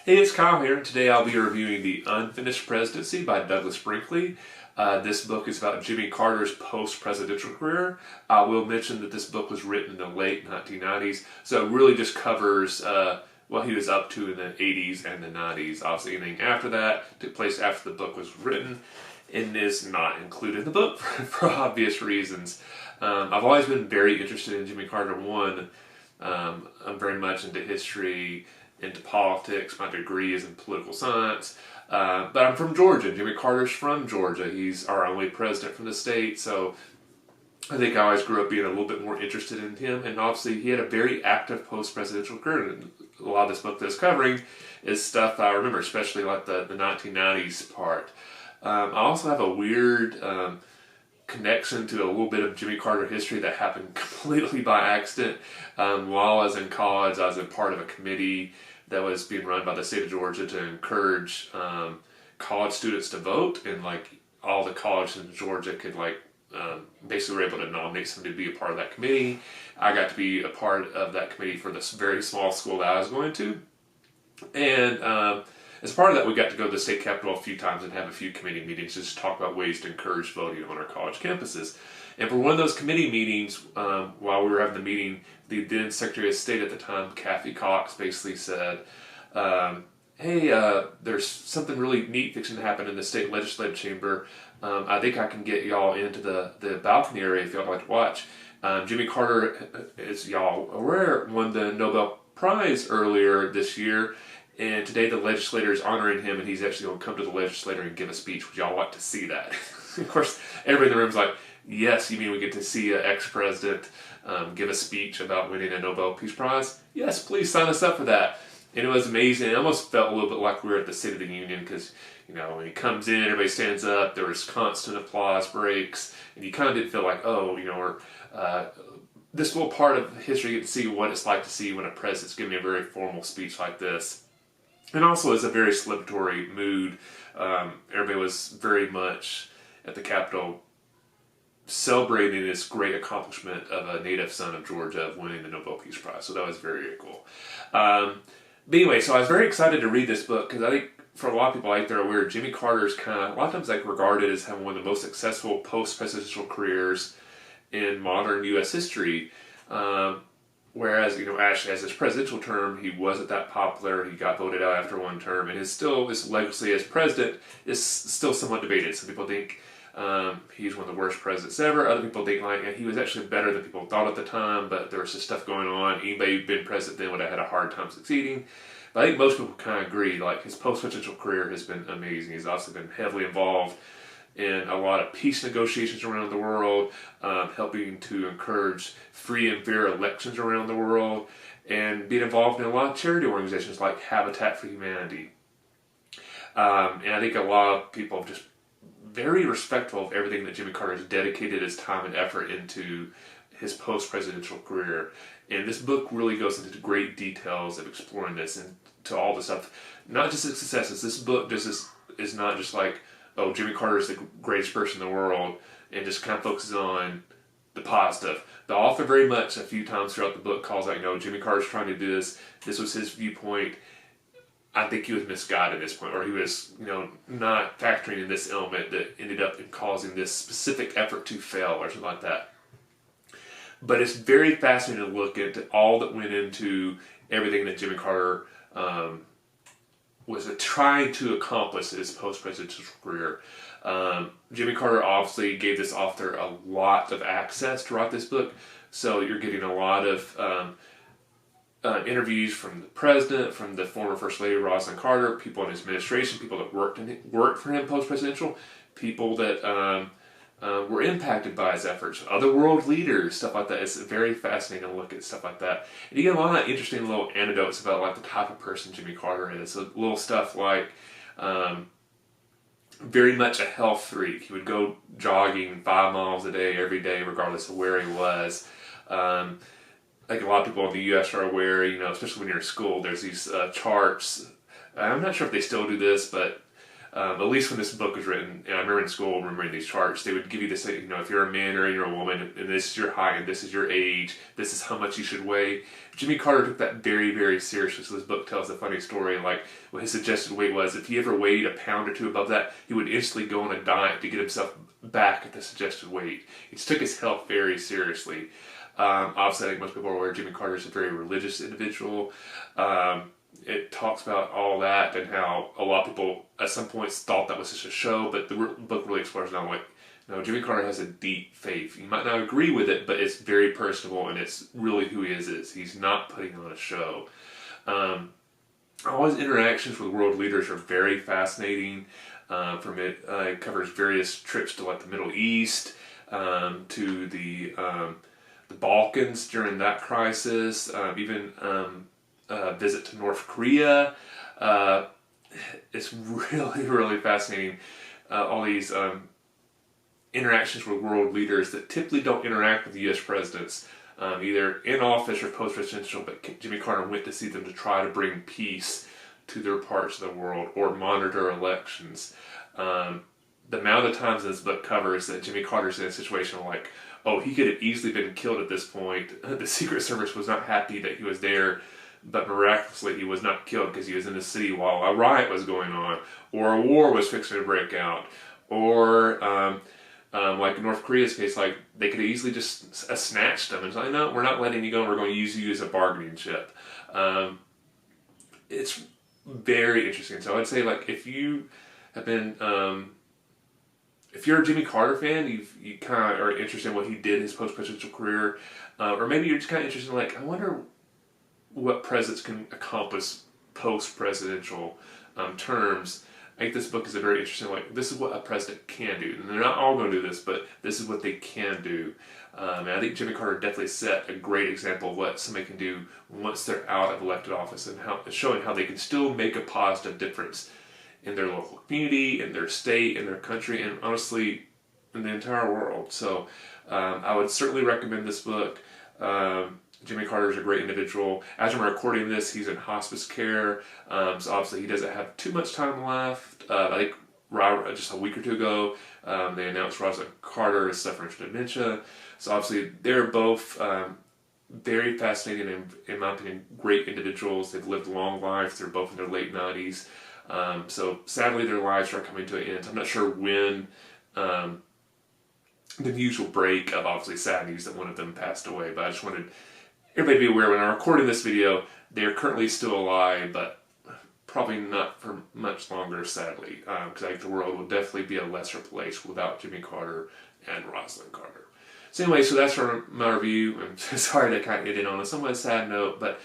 Hey, it's Kyle here, and today I'll be reviewing The Unfinished Presidency by Douglas Brinkley. This book is about Jimmy Carter's post-presidential career. I will mention that this book was written in the late 1990s, so it really just covers what he was up to in the 80s and the 90s. Obviously, anything after that took place after the book was written and is not included in the book for obvious reasons. I've always been very interested in Jimmy Carter. I'm very much into history, into politics. My degree is in political science. But I'm from Georgia. Jimmy Carter's from Georgia. He's our only president from the state. So I think I always grew up being a little bit more interested in him. And obviously, he had a very active post-presidential career. And a lot of this book that's covering is stuff I remember, especially like the 1990s part. I also have a weird connection to a little bit of Jimmy Carter history that happened completely by accident. While I was in college, I was a part of a committee that was being run by the state of Georgia to encourage college students to vote, and like all the colleges in Georgia could basically were able to nominate somebody to be a part of that committee. I got to be a part of that committee for this very small school that I was going to, and as part of that, we got to go to the state capitol a few times and have a few committee meetings just to talk about ways to encourage voting on our college campuses. And for one of those committee meetings, while we were having the meeting, the then Secretary of State at the time, Kathy Cox, basically said, hey, there's something really neat fixing to happen in the state legislative chamber. I think I can get y'all into the balcony area if y'all like to watch. Jimmy Carter, as y'all aware, won the Nobel Prize earlier this year. And today the legislator is honoring him, and he's actually going to come to the legislature and give a speech. Would y'all like to see that? Of course, everybody in the room is like, yes, you mean we get to see an ex-president give a speech about winning a Nobel Peace Prize? Yes, please sign us up for that. And it was amazing. It almost felt a little bit like we were at the State of the Union because, when he comes in, everybody stands up. There was constant applause breaks. And you kind of did feel like, we're this little part of history, you get to see what it's like to see when a president's giving a very formal speech like this. And also, it's a very celebratory mood. Everybody was very much at the Capitol celebrating this great accomplishment of a native son of Georgia of winning the Nobel Peace Prize. So that was very, very cool. But anyway, so I was very excited to read this book because I think for a lot of people out there aware, Jimmy Carter's a lot of times regarded as having one of the most successful post-presidential careers in modern U.S. history. Whereas, actually, as his presidential term, he wasn't that popular. He got voted out after one term, and his legacy as president is still somewhat debated. Some people think he's one of the worst presidents ever. Other people think he was actually better than people thought at the time, but there was just stuff going on. Anybody who'd been president then would have had a hard time succeeding. But I think most people kind of agree. His post-presidential career has been amazing. He's also been heavily involved in a lot of peace negotiations around the world, helping to encourage free and fair elections around the world, and being involved in a lot of charity organizations like Habitat for Humanity. And I think a lot of people are just very respectful of everything that Jimmy Carter has dedicated his time and effort into his post-presidential career. And this book really goes into great details of exploring this and to all the stuff, not just his successes. This book is not just Jimmy Carter is the greatest person in the world, and just kind of focuses on the positive. The author very much, a few times throughout the book, calls out, Jimmy Carter's trying to do this. This was his viewpoint. I think he was misguided at this point, or he was, not factoring in this element that ended up in causing this specific effort to fail, or something like that. But it's very fascinating to look at all that went into everything that Jimmy Carter was trying to accomplish his post-presidential career. Jimmy Carter obviously gave this author a lot of access to write this book, so you're getting a lot of interviews from the president, from the former First Lady Rosalynn Carter, people in his administration, people that worked for him post-presidential, people that were impacted by his efforts, other world leaders, stuff like that. It's very fascinating to look at stuff like that. And you get a lot of interesting little anecdotes about the type of person Jimmy Carter is. So little stuff like very much a health freak. He would go jogging 5 miles a day, every day, regardless of where he was. A lot of people in the U.S. are aware, especially when you're in school, there's these charts. I'm not sure if they still do this, but At least when this book was written, and I remember in school remembering these charts, they would give you this, you know, if you're a man or you're a woman, and this is your height, and this is your age, this is how much you should weigh. Jimmy Carter took that very, very seriously. So this book tells a funny story, like what his suggested weight was. If he ever weighed a pound or two above that, he would instantly go on a diet to get himself back at the suggested weight. He just took his health very seriously. Obviously, I think most people are aware Jimmy Carter is a very religious individual. It talks about all that and how a lot of people at some points thought that was just a show, but the book really explores now, like, no, Jimmy Carter has a deep faith. You might not agree with it, but it's very personable, and it's really who he is. He's not putting on a show. All his interactions with world leaders are very fascinating. It covers various trips to like the Middle East, to the Balkans during that crisis, even a visit to North Korea. It's really, really fascinating. All these interactions with world leaders that typically don't interact with U.S. presidents, either in office or post-presidential, but Jimmy Carter went to see them to try to bring peace to their parts of the world or monitor elections. The amount of times this book covers that Jimmy Carter's in a situation like, oh, he could have easily been killed at this point. The Secret Service was not happy that he was there, but miraculously he was not killed because he was in the city while a riot was going on, or a war was fixing to break out, or like in North Korea's case, like they could have easily just snatched him and said, no, we're not letting you go, we're going to use you as a bargaining chip. It's very interesting. So I'd say, like, if you have been, if you're a Jimmy Carter fan, you kind of are interested in what he did in his post-presidential career, or maybe you're just kind of interested in, like, I wonder what presidents can accomplish post-presidential terms. I think this book is a very interesting, like, this is what a president can do. And they're not all going to do this, but this is what they can do. And I think Jimmy Carter definitely set a great example of what somebody can do once they're out of elected office, and showing how they can still make a positive difference in their local community, in their state, in their country, and honestly, in the entire world. So I would certainly recommend this book. Jimmy Carter is a great individual. As I'm recording this, he's in hospice care, so obviously he doesn't have too much time left. I think just a week or two ago, they announced Rosalind Carter is suffering from dementia. So obviously they're both very fascinating and, in my opinion, great individuals. They've lived long lives. They're both in their late 90s. So sadly their lives are coming to an end. I'm not sure when the news will break of obviously sad news that one of them passed away, but I just wanted everybody to be aware when I'm recording this video, they're currently still alive, but probably not for much longer, sadly, because I think the world will definitely be a lesser place without Jimmy Carter and Rosalind Carter. So anyway, so that's my review. I'm sorry to kind of end it on a somewhat sad note, but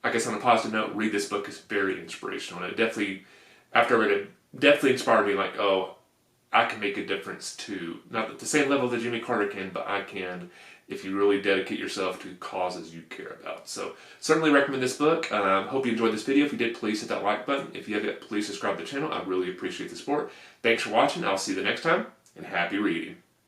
I guess on a positive note, read this book. Is very inspirational. And it definitely, after I read it, definitely inspired me, like, oh, I can make a difference too. Not at the same level that Jimmy Carter can, but I can if you really dedicate yourself to causes you care about. So certainly recommend this book. Hope you enjoyed this video. If you did, please hit that like button. If you have yet, please subscribe to the channel. I really appreciate the support. Thanks for watching. I'll see you the next time, and happy reading.